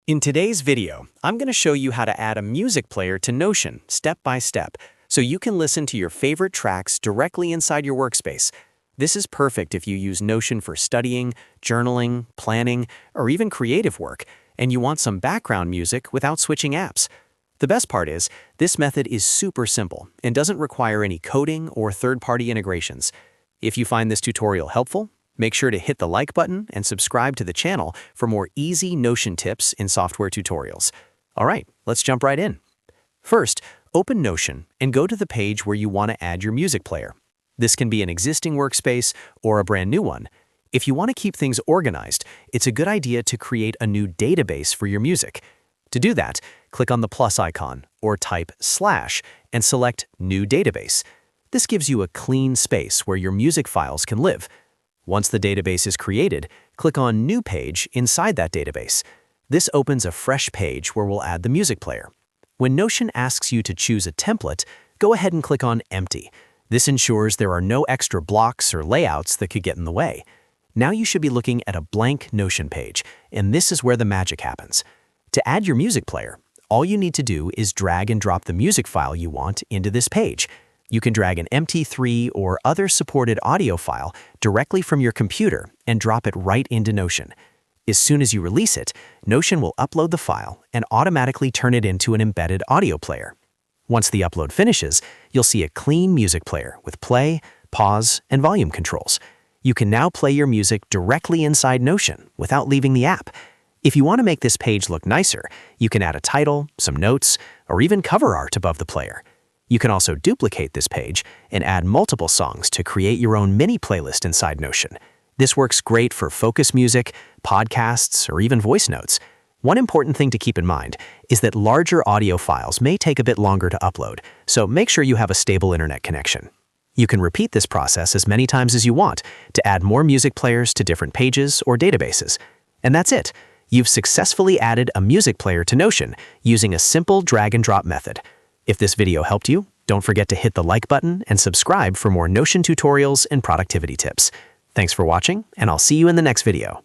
In today's video, I'm going to show you how to add a music player to Notion step by step so you can listen to your favorite tracks directly inside your workspace. This is perfect if you use Notion for studying, journaling, planning, or even creative work, and you want some background music without switching apps. The best part is, this method is super simple and doesn't require any coding or third-party integrations. If you find this tutorial helpful, make sure to hit the like button and subscribe to the channel for more easy Notion tips and software tutorials. All right, let's jump right in. First, open Notion and go to the page where you want to add your music player. This can be an existing workspace or a brand new one. If you want to keep things organized, it's a good idea to create a new database for your music. To do that, click on the plus icon or type / and select New Database. This gives you a clean space where your music files can live. Once the database is created, click on New Page inside that database. This opens a fresh page where we'll add the music player. When Notion asks you to choose a template, go ahead and click on Empty. This ensures there are no extra blocks or layouts that could get in the way. Now you should be looking at a blank Notion page, and this is where the magic happens. To add your music player, all you need to do is drag and drop the music file you want into this page. You can drag an MP3 or other supported audio file directly from your computer and drop it right into Notion. As soon as you release it, Notion will upload the file and automatically turn it into an embedded audio player. Once the upload finishes, you'll see a clean music player with play, pause, and volume controls. You can now play your music directly inside Notion without leaving the app. If you want to make this page look nicer, you can add a title, some notes, or even cover art above the player. You can also duplicate this page and add multiple songs to create your own mini playlist inside Notion. This works great for focus music, podcasts, or even voice notes. One important thing to keep in mind is that larger audio files may take a bit longer to upload, so make sure you have a stable internet connection. You can repeat this process as many times as you want to add more music players to different pages or databases. And that's it. You've successfully added a music player to Notion using a simple drag and drop method. If this video helped you, don't forget to hit the like button and subscribe for more Notion tutorials and productivity tips. Thanks for watching, and I'll see you in the next video.